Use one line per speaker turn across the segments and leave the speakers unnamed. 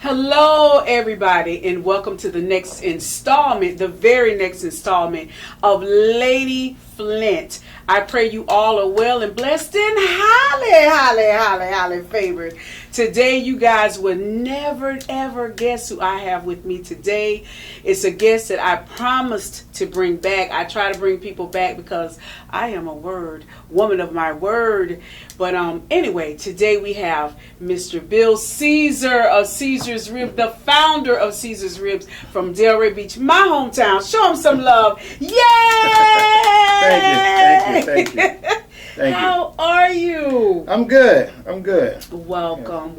Hello, everybody, and welcome to the next installment, the very next installment of Lady Flint. I pray you all are well and blessed and highly favored. Today, you guys would never, ever guess who I have with me today. It's a guest that I promised to bring back. I try to bring people back because I am a woman of my word. But anyway, today we have Mr. Bill Caesar of Cesar's Ribs, the founder of Caesar's Ribs from Delray Beach, my hometown. Show him some love. Yay!
Thank you.
How are you?
I'm good.
Welcome.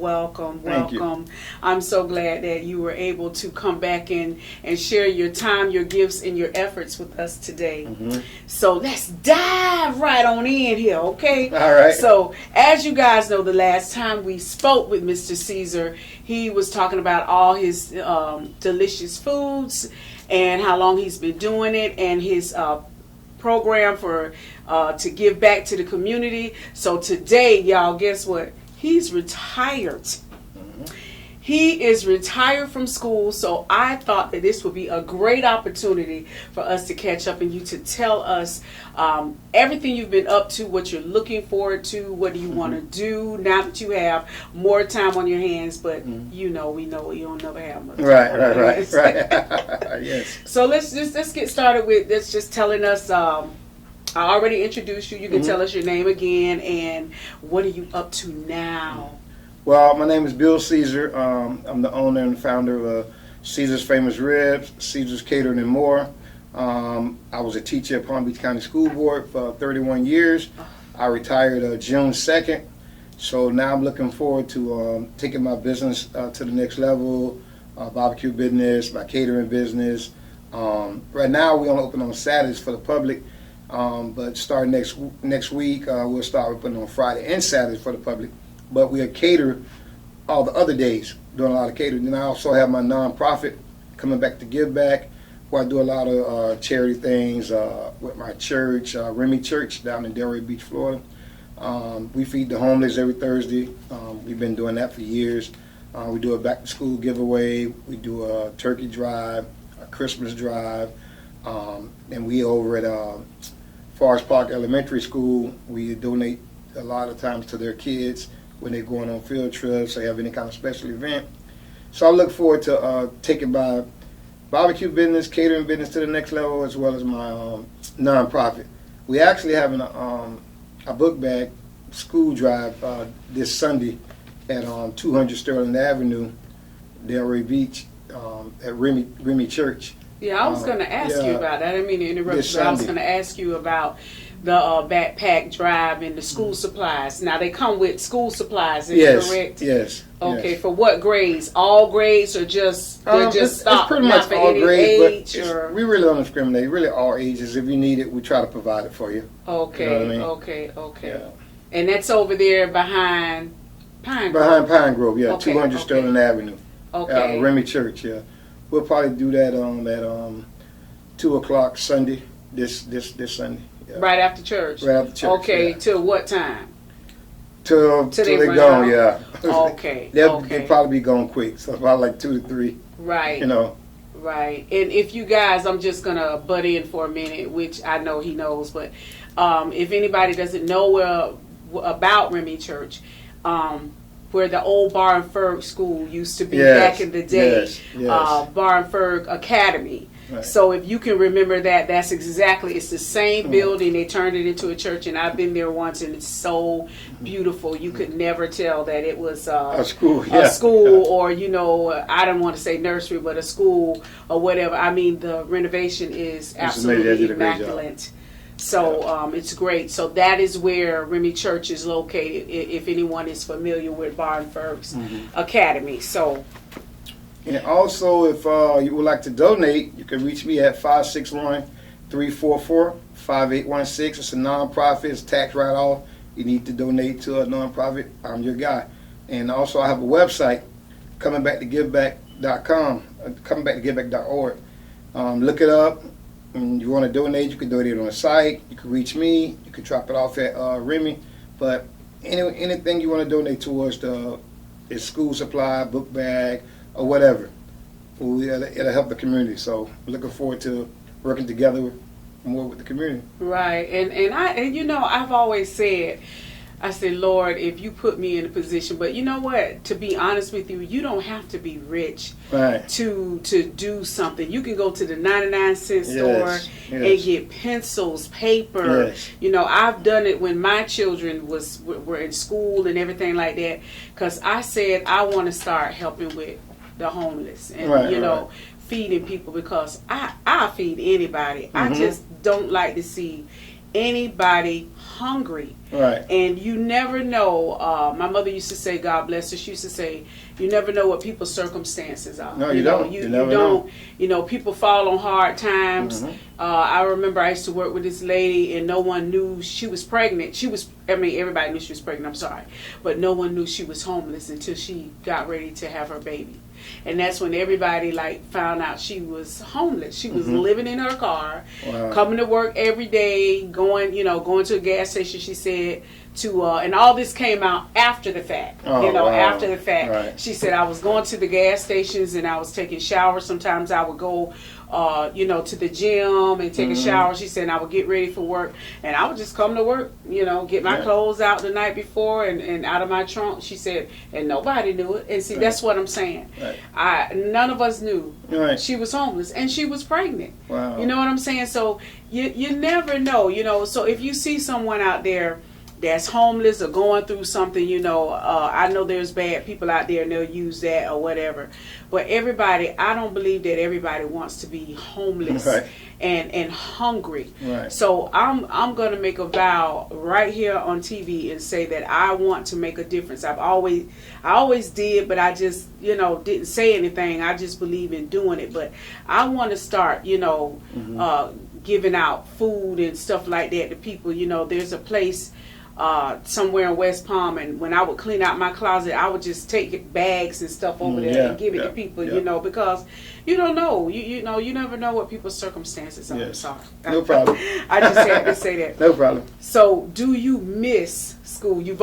I'm so glad that you were able to come back and share your time, your gifts, and your efforts with us today.
Mm-hmm.
So let's dive right on in here, okay?
All right.
So as you guys know, the last time we spoke with Mr. Caesar, he was talking about all his delicious foods and how long he's been doing it and his program for to give back to the community. So today, y'all, guess what? He's retired.
Mm-hmm.
He is retired from school, so I thought that this would be a great opportunity for us to catch up and you to tell us everything you've been up to, what you're looking forward to, what do you want to do now that you have more time on your hands. But we know you don't never have much.
Right. Yes.
So let's get started with just telling us. I already introduced you. You can tell us your name again and what are you up to now?
Well, my name is Bill Caesar. I'm the owner and founder of Caesar's Famous Ribs, Caesar's Catering and More. I was a teacher at Palm Beach County School Board for 31 years. I retired June 2nd. So now I'm looking forward to taking my business to the next level, barbecue business, my catering business. Right now we only open on Saturdays for the public, but starting next week we'll start opening on Friday and Saturday for the public. But we'll cater all the other days, doing a lot of catering. Then I also have my nonprofit, Coming Back to Give Back, where I do a lot of charity things with my church, Remy Church down in Delray Beach, Florida. We feed the homeless every Thursday. We've been doing that for years. We do a back to school giveaway. We do a turkey drive, a Christmas drive. And we over at Forest Park Elementary School, we donate a lot of times to their kids when they're going on field trips or have any kind of special event. So I look forward to taking my barbecue business, catering business to the next level, as well as my nonprofit. We actually having a book bag school drive this Sunday at 200 Sterling Avenue, Delray Beach, at Remy Church.
Yeah, I was going to ask you about that. I didn't mean to interrupt you, but I was going to ask you about the backpack drive and the school supplies. Now, they come with school supplies, is that correct?
Yes.
Okay, for what grades? All grades or just
it's pretty much all grades, but we really don't discriminate. Really all ages. If you need it, we try to provide it for you.
Okay,
you know what I mean?
Okay.
Yeah.
And that's over there behind Pine Grove?
Behind Pine Grove, yeah,
Okay,
200 Sterling Avenue.
Okay.
Remy Church, yeah. We'll probably do that at 2 o'clock Sunday, this Sunday. Yeah.
Right after church?
Right after church,
Okay,
yeah.
till what time?
Till they gone, yeah.
Okay,
They'll probably be gone quick, so about like 2 to 3.
Right.
You know.
Right. And if you guys, I'm just going to butt in for a minute, which I know he knows, but if anybody doesn't know about Remy Church, where the old Bar and Ferg school used to be back in the day, Bar and Ferg Academy.
Right.
So if you can remember that, it's the same building. They turned it into a church, and I've been there once, and it's so beautiful. You could never tell that it was a school, or I don't want to say nursery, but a school or whatever. I mean, the renovation is absolutely immaculate. So it's great. So that is where Remy Church is located, if anyone is familiar with Bar and Ferg's Academy. So.
And also, if you would like to donate, you can reach me at 561-344-5816. It's a nonprofit. It's tax write-off. You need to donate to a nonprofit. I'm your guy. And also, I have a website, comingbacktogiveback.com, comingbacktogiveback.org. Look it up. And you want to donate, you can donate on the site. You can reach me. You can drop it off at Remy. But anything you want to donate towards is school supply, book bag, or whatever. It'll help the community. So looking forward to working together more with the community.
Right, and you know, I've always said, I said, Lord, if you put me in a position, but you know what? To be honest with you, you don't have to be rich to do something. You can go to the 99-cent store and get pencils, paper.
Yes.
You know, I've done it when my children were in school and everything like that, because I said I want to start helping with the homeless and you know, feeding people, because I feed anybody. I just don't like to see anybody hungry.
Right.
And you never know. My mother used to say, God bless her, she used to say, you never know what people's circumstances are.
No, you don't.
You
never
don't.
Know.
You know, people fall on hard times. I remember I used to work with this lady, and no one knew she was pregnant. Everybody knew she was pregnant, I'm sorry. But no one knew she was homeless until she got ready to have her baby. And that's when everybody found out she was homeless. She was living in her car, coming to work every day, going to a gas station, she said, and all this came out after the fact. After the fact.
Right.
She said, I was going to the gas stations and I was taking showers. Sometimes I would go to the gym and take a shower. She said, and I would get ready for work, and I would just come to work, get my clothes out the night before and out of my trunk. She said, and nobody knew it. And see, that's what I'm saying. None of us knew she was homeless, and she was pregnant.
Wow.
You know what I'm saying? So you never know, so if you see someone out there that's homeless or going through something, I know there's bad people out there and they'll use that or whatever. But I don't believe that everybody wants to be homeless and hungry.
Right.
So I'm going to make a vow right here on TV and say that I want to make a difference. I always did, but I just, didn't say anything. I just believe in doing it. But I want to start, giving out food and stuff like that to people. There's a place somewhere in West Palm, and when I would clean out my closet, I would just take bags and stuff over there and give it to people, because you don't know, you never know what people's circumstances are. I'm sorry.
No problem.
I just had to say that.
No problem.
So, do you miss school? You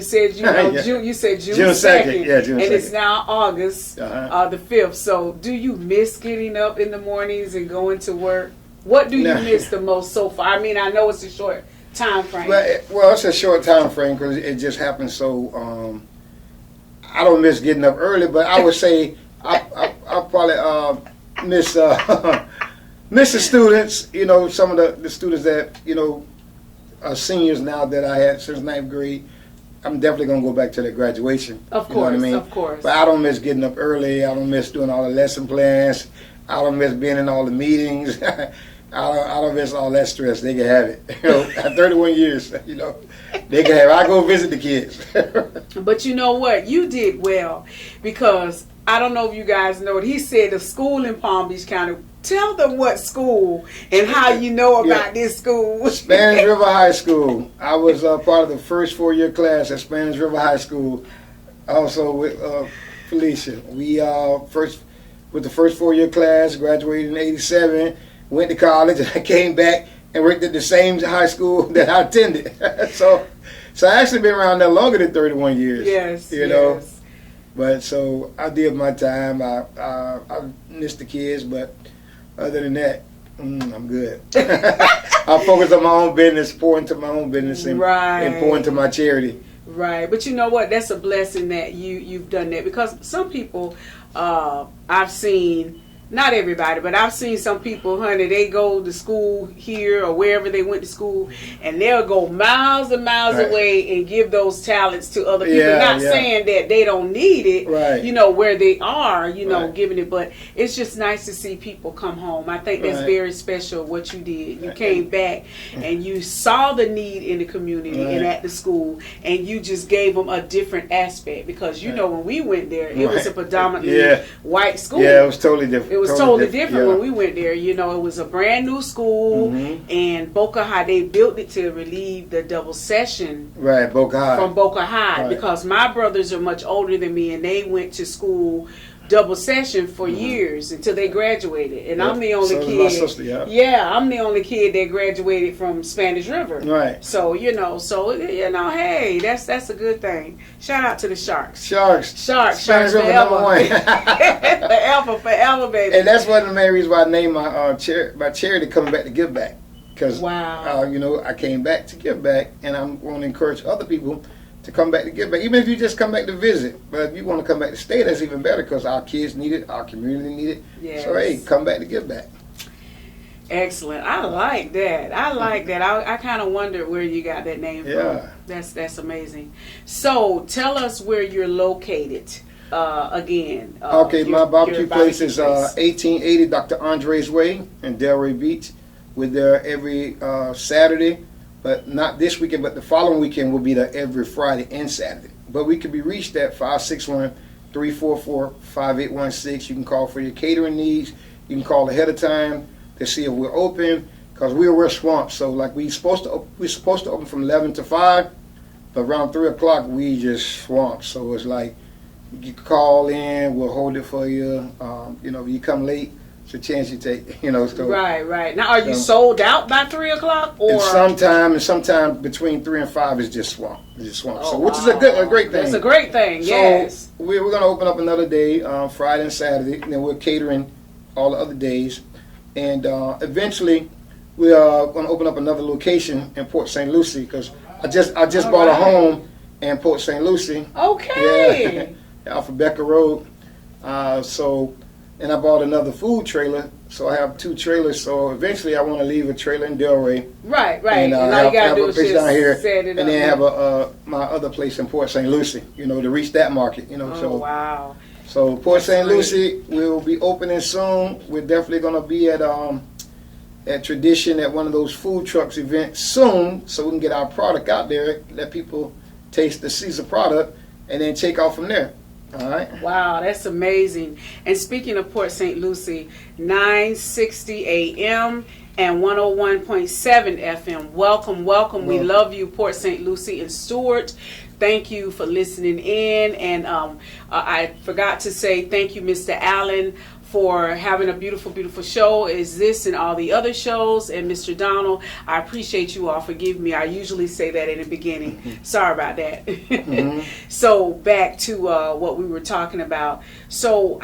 said June, you said June 2nd.
Yeah, June 2nd.
And it's now August the 5th. So, do you miss getting up in the mornings and going to work? What do you miss the most so far? I mean, I know it's a short time frame.
Well, it's a short time frame because it just happened. So I don't miss getting up early, but I would say I probably miss miss the students. Some of the students that are seniors now that I had since 9th grade. I'm definitely gonna go back to their graduation.
Of course,
you know what I mean?
Of course.
But I don't miss getting up early. I don't miss doing all the lesson plans. I don't miss being in all the meetings. I don't miss all that stress. They can have it. At 31 years, they can have it. I go visit the kids.
But you know what? You did well, because I don't know if you guys know it. He said a school in Palm Beach County. Tell them what school and how you know about this school.
Spanish River High School. I was part of the first 4-year class at Spanish River High School. Also with Felicia. We with the first 4-year class, graduated in '87. Went to college, and I came back and worked at the same high school that I attended. so I actually been around there longer than 31 years.
Yes,
Yes. But so I did my time. I missed the kids, but other than that, I'm good. I focus on my own business, pour into my own business, and pour into my charity.
Right, but you know what? That's a blessing that you've done that, because some people I've seen. Not everybody, but I've seen some people, honey, they go to school here or wherever they went to school, and they'll go miles and miles away and give those talents to other people. Not saying that they don't need it, where they are, giving it, but it's just nice to see people come home. I think that's very special what you did. You came back and you saw the need in the community and at the school, and you just gave them a different aspect, because when we went there, it was a predominantly white school.
Yeah, it was totally different.
It was totally different when we went there. You know, it was a brand new school, and Boca High, they built it to relieve the double session.
Right, Boca High.
From Boca High, because my brothers are much older than me, and they went to school double session for years until they graduated. And I'm the only kid.
My sister,
I'm the only kid that graduated from Spanish River.
Right.
So, hey, that's a good thing. Shout out to the Sharks.
Sharks
Sharks
forever.
forever, baby.
And that's one of the main reasons why I named my charity Coming Back to Give Back. Because, I came back to give back, and I want to encourage other people to come back to give back, even if you just come back to visit. But if you want to come back to stay, that's even better, because our kids need it, our community need it.
Yes.
So hey, come back to give back.
Excellent. I like that. I kind of wondered where you got that name from. That's amazing. So tell us where you're located again.
My barbecue place is 1880 Dr. Andre's Way in Delray Beach. We're there every Saturday. But not this weekend, but the following weekend will be there every Friday and Saturday. But we can be reached at 561-344-5816. You can call for your catering needs. You can call ahead of time to see if we're open, because we're swamped. So like we're supposed to open from 11 to 5, but around 3 o'clock we just swamped. So it's like you call in, we'll hold it for you. If you come late, it's a chance you take, So,
right. Now, are you sold out by 3 o'clock, or?
And sometime between 3 and 5 is just swamp. Which is a great thing.
It's a great thing. Yes.
So we're going to open up another day, Friday and Saturday, and then we're catering all the other days, and eventually we are going to open up another location in Port St. Lucie, because I just bought a home in Port St. Lucie.
Okay.
Off of Becker Road. And I bought another food trailer, so I have 2 trailers. So eventually, I want to leave a trailer in Delray.
Right.
And
all you gotta
have
do
a
is
place
just
down here,
set it
and
up.
then have my other place in Port St. Lucie. To reach that market.
Wow.
So Port St. Lucie will be opening soon. We're definitely going to be at Tradition at one of those food trucks events soon, so we can get our product out there, let people taste the Caesar product, and then take off from there. All right.
Wow, that's amazing. And speaking of Port St. Lucie, 960 AM and 101.7 FM. Welcome. We love you, Port St. Lucie and Stewart. Thank you for listening in. And I forgot to say thank you, Mr. Allen, for having a beautiful, beautiful show. Is this and all the other shows? And Mr. Donald, I appreciate you all. Forgive me. I usually say that in the beginning. Sorry about that. So back to what we were talking about. So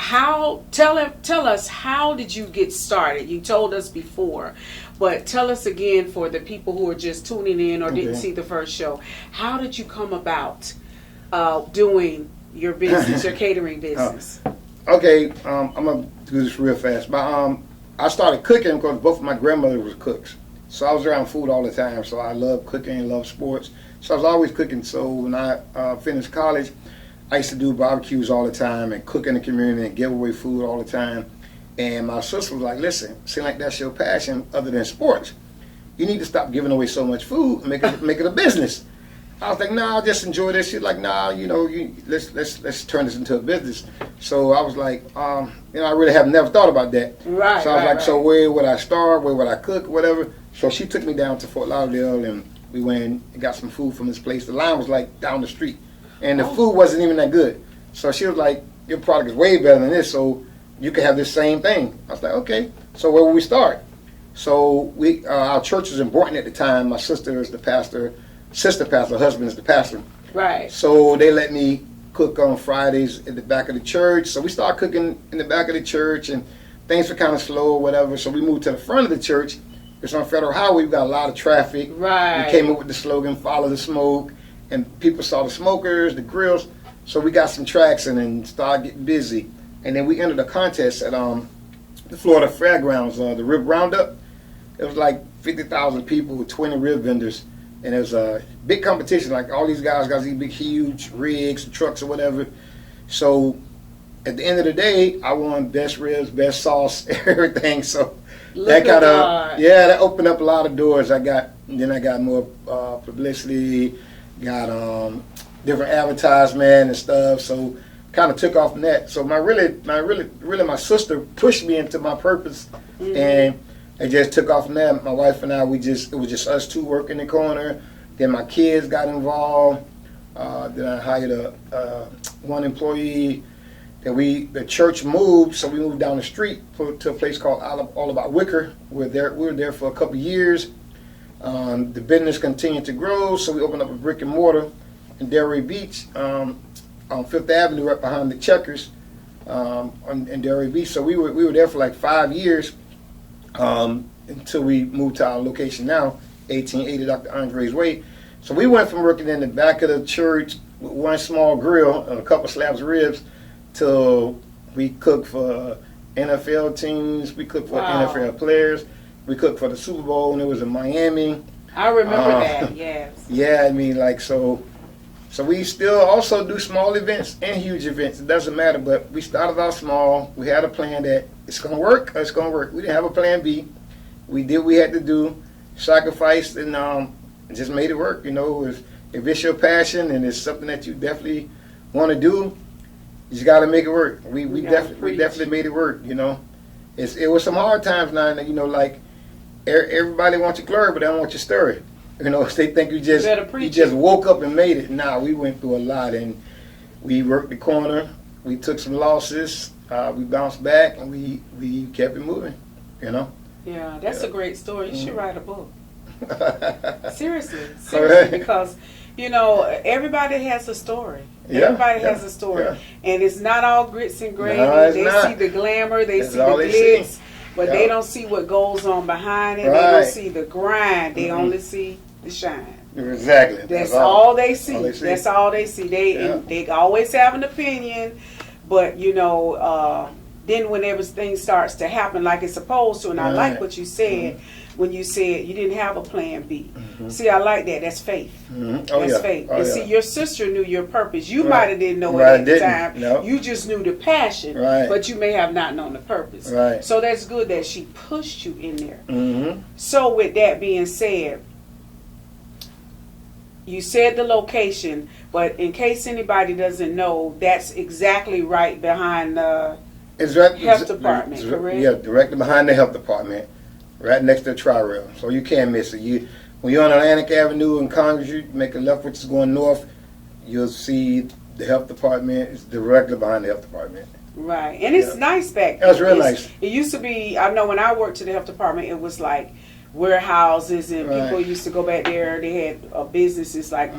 tell us, how did you get started? You told us before, but tell us again for the people who are just tuning in or didn't see the first show. How did you come about doing your business, your catering business?
Okay, I'm gonna do this real fast. I started cooking because both of my grandmothers were cooks, so I was around food all the time. So I love cooking, love sports. So I was always cooking. So when I finished college, I used to do barbecues all the time and cook in the community and give away food all the time. And my sister was like, "Listen, seems like that's your passion other than sports. You need to stop giving away so much food and make it a business." I was like, "Nah, I'll just enjoy this." She's like, "Nah, let's turn this into a business." So I was like, I really have never thought about that.
Right.
So I was like, "So where would I start? Where would I cook? Whatever." So she took me down to Fort Lauderdale, and we went and got some food from this place. The line was like down the street, and the food wasn't even that good. So she was like, "Your product is way better than this, so you can have this same thing." I was like, "Okay." So where would we start? So our church was in Boynton at the time. My sister is the pastor. Sister pastor, husband is the pastor.
Right.
So they let me cook on Fridays at the back of the church. So we started cooking in the back of the church, and things were kind of slow or whatever. So we moved to the front of the church. It's on Federal Highway. We've got a lot of traffic.
Right.
We came up with the slogan, "Follow the smoke," and people saw the smokers, the grills. So we got some traction and started getting busy. And then we entered a contest at the Florida Fairgrounds, the Rib Roundup. It was like 50,000 people with 20 rib vendors. And it was a big competition. Like all these guys got these big, huge rigs, trucks, or whatever. So at the end of the day, I won best ribs, best sauce, everything. So that kind of that opened up a lot of doors. I got more publicity, got different advertisement and stuff. So kind of took off from that. So my sister pushed me into my purpose, and it just took off from that. My wife and I, it was just us two working the corner. Then my kids got involved. Then I hired one employee. Then the church moved, so we moved down the street to a place called All About Wicker. We were there for a couple of years. The business continued to grow, so we opened up a brick and mortar in Delray Beach on Fifth Avenue, right behind the Checkers in Delray Beach. So we were there for like 5 years until we moved to our location now, 1880 Dr. Andre's Way. So we went from working in the back of the church with one small grill and a couple slabs of ribs till we cooked for NFL teams, we cooked for NFL players, we cooked for the Super Bowl when it was in Miami.
I remember that, yes.
Yeah, I mean, like, so we still also do small events and huge events. It doesn't matter, but we started out small. We had a plan that it's going to work, it's going to work. We didn't have a plan B. We did what we had to do, sacrificed, and just made it work. You know, if it's your passion and it's something that you definitely want to do, you just got to make it work. We definitely made it work, you know. It was some hard times now, you know, like everybody wants your glory, but they don't want your story. You know, they think you just woke up and made it. Nah, we went through a lot, and we worked the corner. We took some losses. We bounced back, and we kept it moving, you know.
Yeah, that's a great story. You should write a book. Seriously, because you know everybody has a story. Everybody has a story, and it's not all grits and gravy.
No,
they see the glamour, they see the glitz, but they don't see what goes on behind it. They don't see the grind. They only see the shine.
Exactly.
That's all they see. That's all they see. They always have an opinion, but you know, then when everything starts to happen like it's supposed to, and I like what you said. When you said you didn't have a plan B. See, I like that. That's faith. That's faith. And see, your sister knew your purpose. You might have didn't know it at the time. No. You just knew the passion, but you may have not known the purpose. So that's good that she pushed you in there. So with that being said, you said the location, but in case anybody doesn't know, that's exactly right behind the health department, correct?
Yeah, directly behind the health department. Right next to the Tri-Rail, so you can't miss it. When you're on Atlantic Avenue in Congress, you make a left, which is going north, you'll see the health department. It's directly behind the health department.
Right, and it's nice back there.
It's real nice.
It used to be, I know when I worked at the health department, it was like warehouses, and people used to go back there. They had businesses like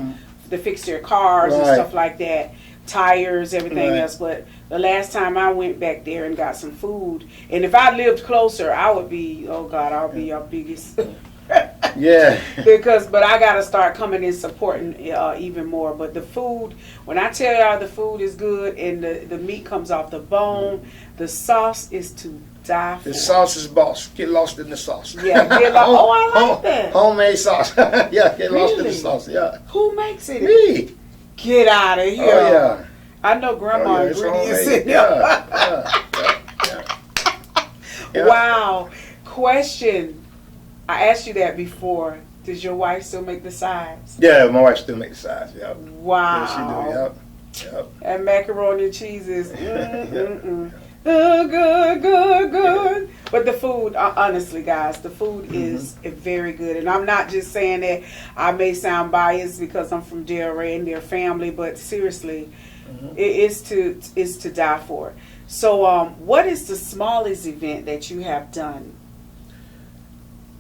to fix their cars and stuff like that. Tires, everything else, but the last time I went back there and got some food, and if I lived closer, I would be, oh God, I'll be your biggest. But I got to start coming and supporting even more. But the food, when I tell y'all the food is good and the meat comes off the bone, the sauce is to die for.
The sauce is boss. Get lost in the sauce.
Yeah, get lost. Oh, I like that.
Homemade sauce. Get lost in the sauce. Yeah.
Who makes it?
Me.
Get out of here.
Oh, yeah.
I know grandma ingredients in there. Wow. Question. I asked you that before. Does your wife still make the sides?
Yeah, my wife still makes the sides. Yep.
Wow.
Yeah, she do. Yep.
And macaroni and cheese is good. But the food, honestly, guys, the food is very good. And I'm not just saying that. I may sound biased because I'm from Delray and their family, but seriously, it is to die for. So, what is the smallest event that you have done?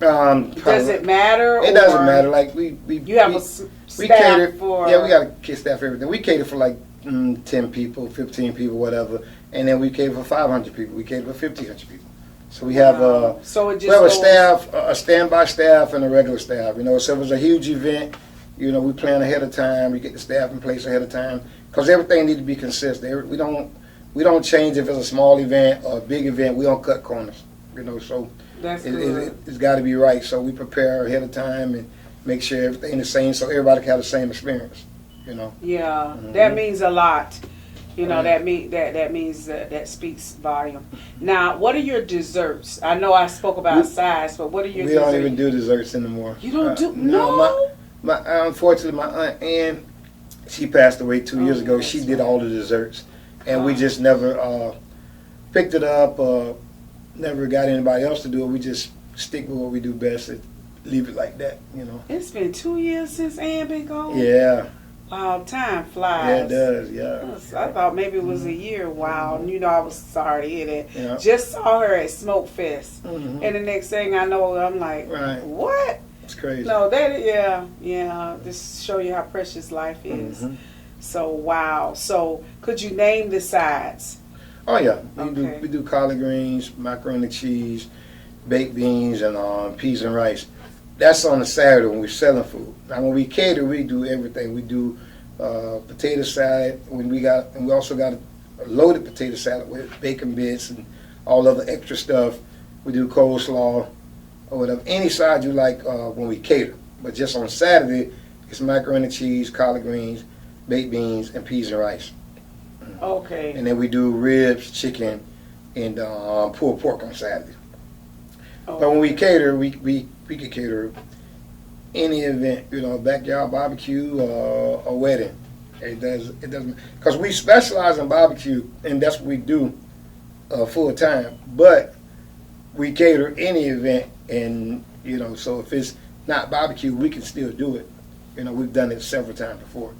Does it matter?
It doesn't matter. Like
you have a staff for.
Yeah, we got a staff for everything. We cater for like 10 people, 15 people, whatever, and then we cater for 500 people. We cater for 1,500 people. So we have a staff, a standby staff, and a regular staff. You know, so if it's a huge event, you know, we plan ahead of time. We get the staff in place ahead of time because everything needs to be consistent. We don't change if it's a small event or a big event. We don't cut corners. You know, so it's got to be right. So we prepare ahead of time and make sure everything is the same, so everybody can have the same experience. You know. Yeah,
that means a lot. You know, that means that speaks volume. Now, what are your desserts? I know I spoke about size, but what are your desserts?
We don't even do desserts anymore.
You don't do? No.
Unfortunately, my Aunt Ann, she passed away 2 years ago. She did all the desserts. and we just never picked it up. Never got anybody else to do it. We just stick with what we do best and leave it like that, you know.
It's been 2 years since Ann been gone.
Yeah.
Wow, time flies.
Yeah, it does. Yeah.
I thought maybe it was a year. Wow. You know, I was sorry to hear that.
Yeah.
Just saw her at Smoke Fest.
Mm-hmm.
And the next thing I know, I'm like,
Right.
what?
It's crazy.
No, yeah. Just show you how precious life is.
Mm-hmm.
So, wow. So, could you name the sides?
Oh yeah,
Okay.
we do collard greens, macaroni and cheese, baked beans, and peas and rice. That's on a Saturday when we're selling food. Now when we cater, we do everything. We do potato salad. And we also got a loaded potato salad with bacon bits and all other extra stuff. We do coleslaw or whatever. Any side you like when we cater. But just on Saturday, it's macaroni and cheese, collard greens, baked beans, and peas and rice.
Okay.
And then we do ribs, chicken, and pulled pork on Saturday.
Okay.
But when we cater, we can cater any event, you know, backyard barbecue, a wedding. It doesn't, because we specialize in barbecue, and that's what we do full time. But we cater any event, and you know, so if it's not barbecue, we can still do it. You know, we've done it several times before.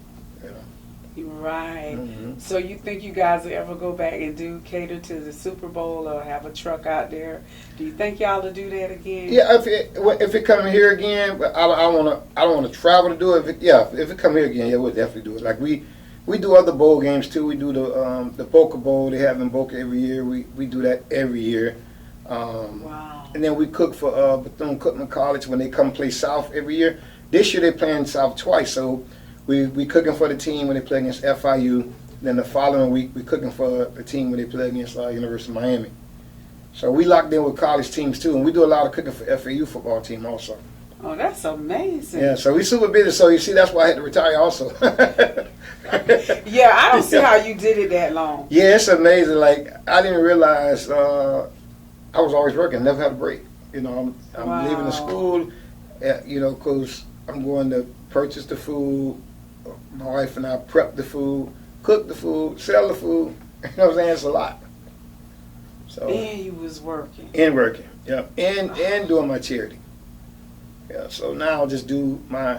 Right.
Mm-hmm.
So you think you guys will ever go back and do cater to the Super Bowl or have a truck out there? Do you think y'all will do that again?
Yeah, if it come here again, but I don't wanna travel to do it. If it come here again, yeah, we'll definitely do it. Like we do other bowl games too. We do the Boca Bowl. They have in Boca every year. We do that every year.
Wow.
And then we cook for Bethune-Cookman College when they come play South every year. This year they playing South twice, so we cooking for the team when they play against FIU. Then the following week we cooking for the team when they play against University of Miami. So we locked in with college teams too, and we do a lot of cooking for FAU football team also.
Oh, that's amazing.
Yeah, so we super busy. So you see, that's why I had to retire also.
Yeah, I don't see how you did it that long.
Yeah, it's amazing. Like I didn't realize I was always working, never had a break. You know, I'm
Wow.
leaving the school, you know, because I'm going to purchase the food. My wife and I prep the food, cook the food, sell the food. You know what I'm saying? It's a lot. So
And you was working.
and working, yeah, and doing my charity. Yeah, so now I'll just do my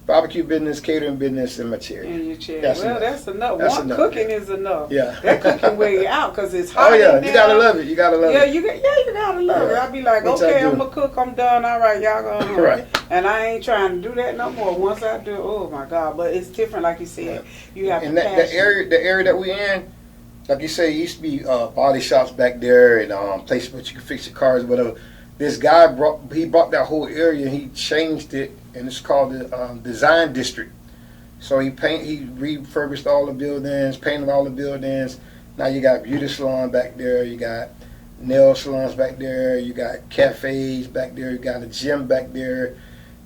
barbecue business, catering business, and my charity.
In your chair.
That's
Well,
enough.
that's enough.
That's
One
enough,
cooking
yeah.
is enough.
Yeah.
That cooking wear you out because it's hot.
Oh yeah,
in
you
there.
gotta love it. You gotta love
Yeah,
it.
you gotta love it.
Yeah.
I'll be like,
Which I
okay,
do.
I'm gonna cook. I'm done. All right, y'all go home.
Right.
And I ain't trying to do that no more. Once I do, oh my God! But it's different, like you said. You have
And
to
the area that we in, like you say, used to be body shops back there and places where you can fix your cars or whatever. This guy brought that whole area and he changed it, and it's called the Design District. So he refurbished all the buildings, painted all the buildings. Now you got beauty salon back there, you got nail salons back there, you got cafes back there, you got a gym back there.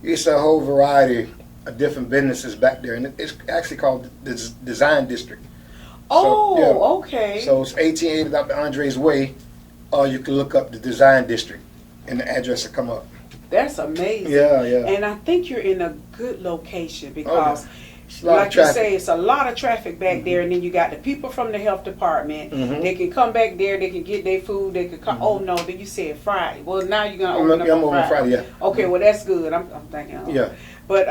It's a whole variety of different businesses back there, and it's actually called the Design District.
Oh, okay.
So it's 1880 Dr. Andre's Way, or you can look up the Design District, and the address will come up.
That's amazing.
Yeah, yeah.
And I think you're in a good location because,
It's a lot of
like you
traffic.
say, it's a lot of traffic back there. And then you got the people from the health department.
Mhm.
They can come back there. They can get their food. They can come. Oh no, then you said Friday. Well, now you're gonna open up
I'm
on
on Friday, yeah.
Okay, well that's good. I'm thinking.
Yeah.
But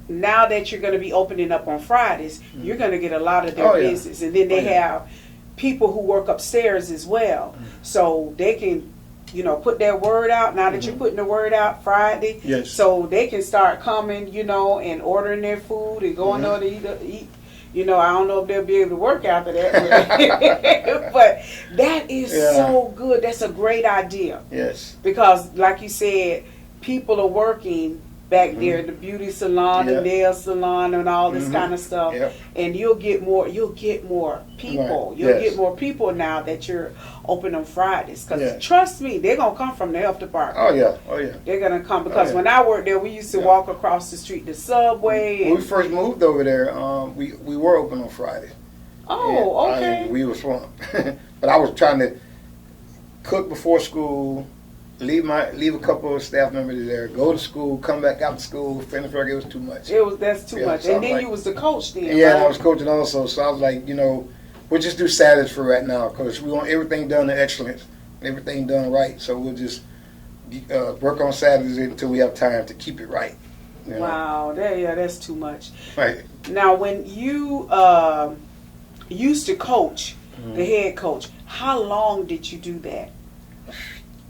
now that you're going to be opening up on Fridays, you're going to get a lot of their
Oh, yeah.
business, and then they have people who work upstairs as well, so they can, you know, put their word out. Now that you're putting the word out Friday,
Yes.
so they can start coming, you know, and ordering their food and going over to eat. You know, I don't know if they'll be able to work after that, but that is so good. That's a great idea.
Yes.
Because, like you said, people are working back there, the beauty salon, the nail salon, and all this kind of stuff.
Yep.
And you'll get more people.
Right.
You'll
Yes.
get more people now that you're open on Fridays. Because
Yeah.
trust me, they're going to come from the health department.
Oh yeah. Oh yeah.
They're going to come because
yeah.
when I worked there, we used to walk across the street to Subway.
When we first moved over there, we were open on Friday.
Oh,
And,
okay.
we were swamped, but I was trying to cook before school, leave a couple of staff members there, go to school, come back after school, finish work. It was too much.
That's too
Yeah,
much.
so
And then
like-
you was the coach then,
Yeah,
right?
and I was coaching also, so I was like, you know, we'll just do Saturdays for right now because we want everything done in excellence, everything done right. So we'll just work on Saturdays until we have time to keep it right. You know?
Wow, that's too much.
Right.
Now, when you used to coach, the head coach, how long did you do that?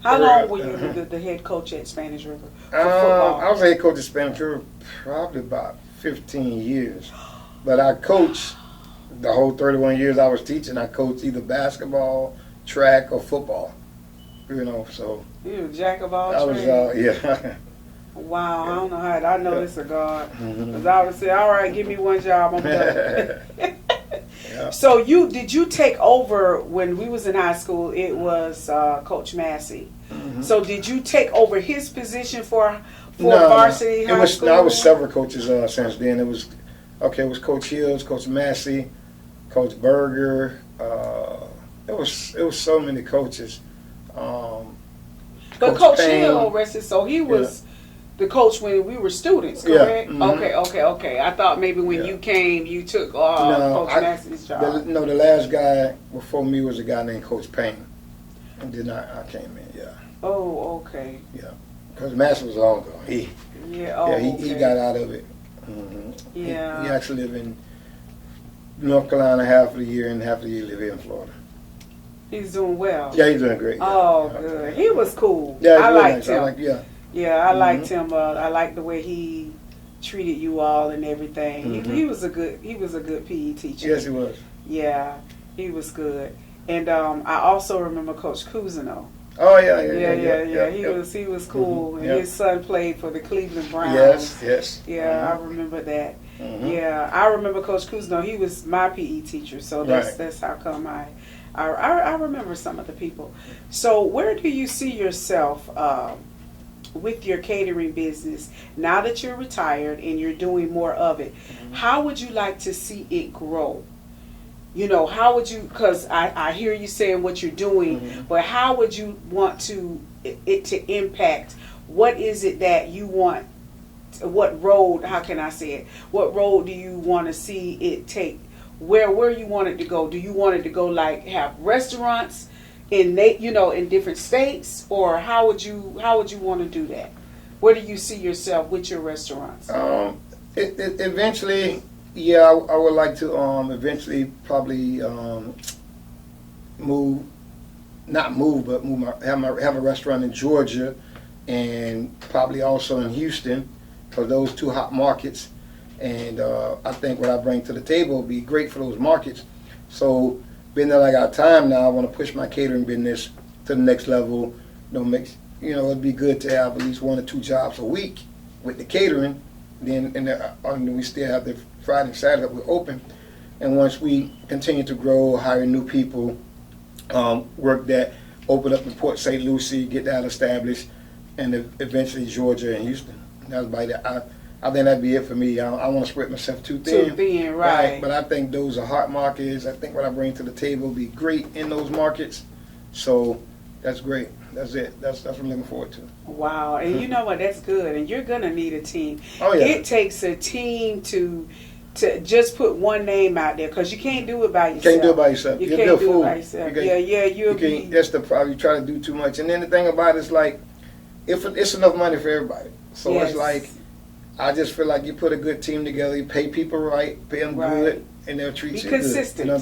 How long were you the head coach at Spanish River for football?
I was the head coach at Spanish River probably about 15 years. But I coached the whole 31 years I was teaching. I coached either basketball, track, or football. You know, so. You were a
jack of all trades.
Yeah.
Wow, I don't know how. I know this is God. Because I would say, all right, give me one job, I'm done. So did you take over when we was in high school? It was Coach Massey. So did you take over his position for varsity high school?
No, I was several coaches since then. It was Coach Hills, Coach Massey, Coach Berger. It was so many coaches.
But Coach Hill rested, so he was the coach when we were students, correct? Yeah. Okay. I thought maybe when you came, you took Coach Massey's job.
The last guy before me was a guy named Coach Payne. And then I came in,
Oh, okay.
Yeah, because Massey was long gone. He got out of it.
Yeah.
He actually lived in North Carolina half of the year, and half of the year live here in Florida.
He's doing well.
Yeah, he's doing great.
Oh, good. He was cool.
Yeah,
I liked him.
I
liked him. I liked the way he treated you all and everything. He was a good PE teacher.
Yes, he was.
Yeah, he was good. And I also remember Coach Cousineau.
Oh yeah.
He was cool. And his son played for the Cleveland Browns.
Yes.
Yeah, I remember that. Yeah, I remember Coach Cousineau. He was my PE teacher, so that's how come I remember some of the people. So where do you see yourself with your catering business now that you're retired and you're doing more of it? How would you like to see it grow? You know, how would you, because I hear you saying what you're doing, but how would you want it to impact? What is it that you want? What road, how can I say it? What road do you want to see it take? Where you want it to go? Do you want it to go like have restaurants in different states, or how would you want to do that? Where do you see yourself with your restaurants?
Eventually, I would like to eventually probably have a restaurant in Georgia, and probably also in Houston, because those two hot markets. And I think what I bring to the table will be great for those markets. So, being that I got time now, I want to push my catering business to the next level. It'd be good to have at least 1 or 2 jobs a week with the catering. Then we still have the Friday and Saturday that we're open. And once we continue to grow, hire new people, work that, open up in Port St. Lucie, get that established, and eventually Georgia and Houston. That's about it. I think that'd be it for me. I want to spread myself too thin.
Too thin, right.
But I think those are hot markets. I think what I bring to the table will be great in those markets. So that's great. That's it. That's what I'm looking forward to.
Wow. And you know what? That's good. And you're going to need a team.
Oh, yeah.
It takes a team to just put one name out there, because you can't do it by yourself.
You can't do it by yourself.
You can't do it by yourself.
That's the problem. You try to do too much. And then the thing about it is, like, if it's enough money for everybody. So it's like, I just feel like you put a good team together, you pay people right, pay them good, and they'll treat you good.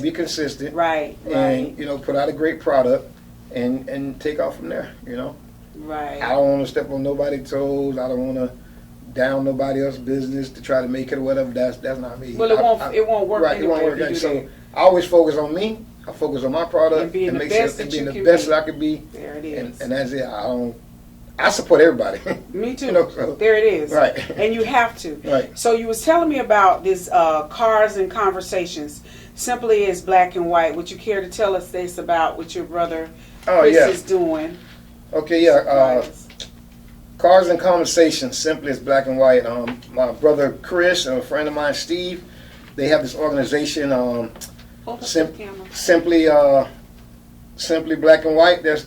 Be consistent.
Right.
And, put out a great product and take off from there,
Right.
I don't want to step on nobody's toes. I don't want to down nobody else's business to try to make it or whatever. That's not me.
Well, it won't work.
Right, it won't work. So I always focus on me. I focus on my product
and being the best that
I could be.
There it is.
And that's it. I support everybody.
Me too.
So,
there it is.
Right.
And you have to.
Right.
So you was telling me about this Cars and Conversations, simply as black and white. Would you care to tell us this about what your brother Chris is doing?
Okay, Cars and Conversations, simply as black and white. My brother Chris and a friend of mine, Steve, they have this organization, simply black and white. That's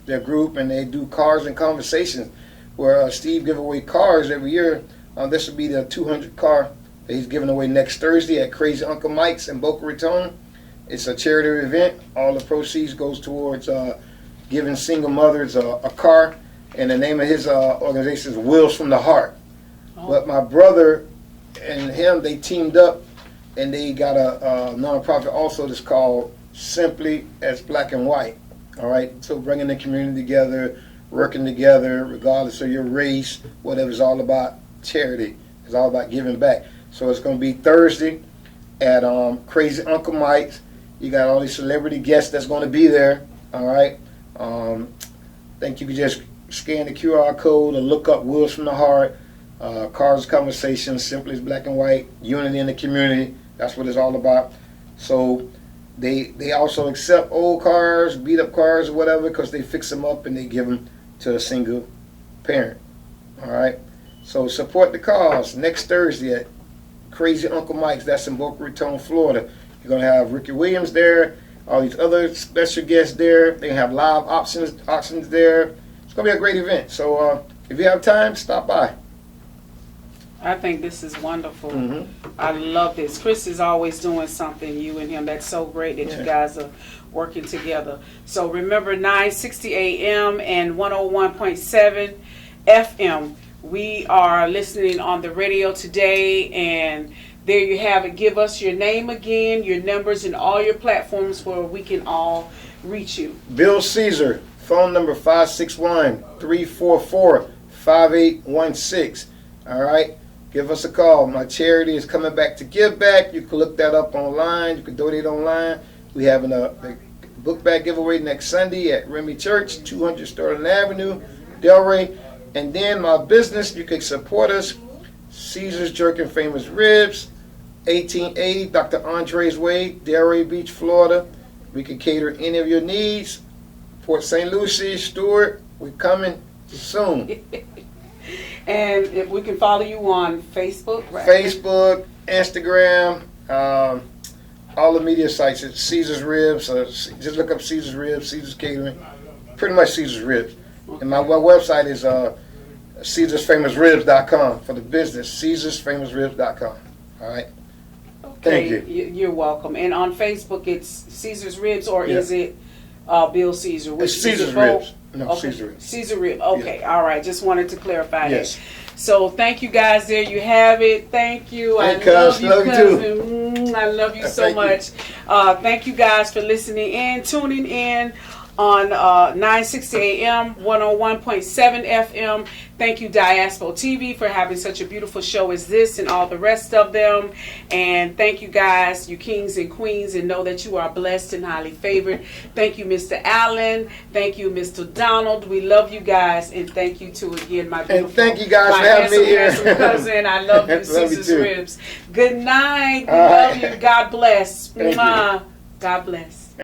their group, and they do Cars and Conversations, where Steve give away cars every year. This will be the 200 car that he's giving away next Thursday at Crazy Uncle Mike's in Boca Raton. It's a charity event. All the proceeds goes towards giving single mothers a car. And the name of his organization is Wheels from the Heart. Oh. But my brother and him, they teamed up, and they got a nonprofit also that's called Simply as Black and White. All right, so bringing the community together, working together, regardless of your race, whatever. It's all about charity. It's all about giving back. So it's going to be Thursday at Crazy Uncle Mike's. You got all these celebrity guests that's going to be there. All right. I think you can just scan the QR code or look up Wheels from the Heart, Cars Conversations, Simply as Black and White, Unity in the Community. That's what it's all about. So they also accept old cars, beat up cars or whatever, because they fix them up and they give them to a single parent. All right. So support the cause next Thursday at Crazy Uncle Mike's. That's in Boca Raton, Florida. You're going to have Ricky Williams there, all these other special guests there. They have live auctions there. It's going to be a great event. So if you have time, stop by.
I think this is wonderful.
Mm-hmm.
I love this. Chris is always doing something, you and him. That's so great that you guys are working together. So remember, 960 AM and 101.7 FM. We are listening on the radio today, and there you have it. Give us your name again, your numbers, and all your platforms where we can all reach you.
Bill Caesar, phone number 561-344-5816. All right? Give us a call. My charity is coming back to give back. You can look that up online. You can donate online. We having a book bag giveaway next Sunday at Remy Church, 200 Sterling Avenue, Delray. And then my business, you can support us. Caesar's Jerkin Famous Ribs, 1880 Dr. Andre's Way, Delray Beach, Florida. We can cater any of your needs. Port St. Lucie, Stewart, we're coming soon.
And if we can follow you on Facebook, right?
Facebook, Instagram, all the media sites. It's Caesar's Ribs. Just look up Caesar's Ribs, Caesar's Catering. Pretty much Caesar's Ribs. Okay. And my website is CaesarsFamousRibs.com for the business. CaesarsFamousRibs.com. All right.
Okay.
Thank you.
You're welcome. And on Facebook, it's Caesar's Ribs, or is it Bill Caesar?
It's Caesar's Ribs. No,
okay.
Caesar Ribs.
Caesar Ribs. Okay. All right. Just wanted to clarify
that.
So thank you guys. There you have it. Thank you.
Hey, love you,
cousin. I love you so much. Thank you guys for listening in, tuning in on 960 AM, 101.7 FM. Thank you, Diaspora TV, for having such a beautiful show as this and all the rest of them. And thank you guys, you kings and queens, and know that you are blessed and highly favored. Thank you, Mr. Allen. Thank you, Mr. Donald. We love you guys. And thank you to, again, my beautiful,
and thank you guys for having me here.
Cousin. I love you, Caesar's Ribs. Good night. We love you. God bless. God bless.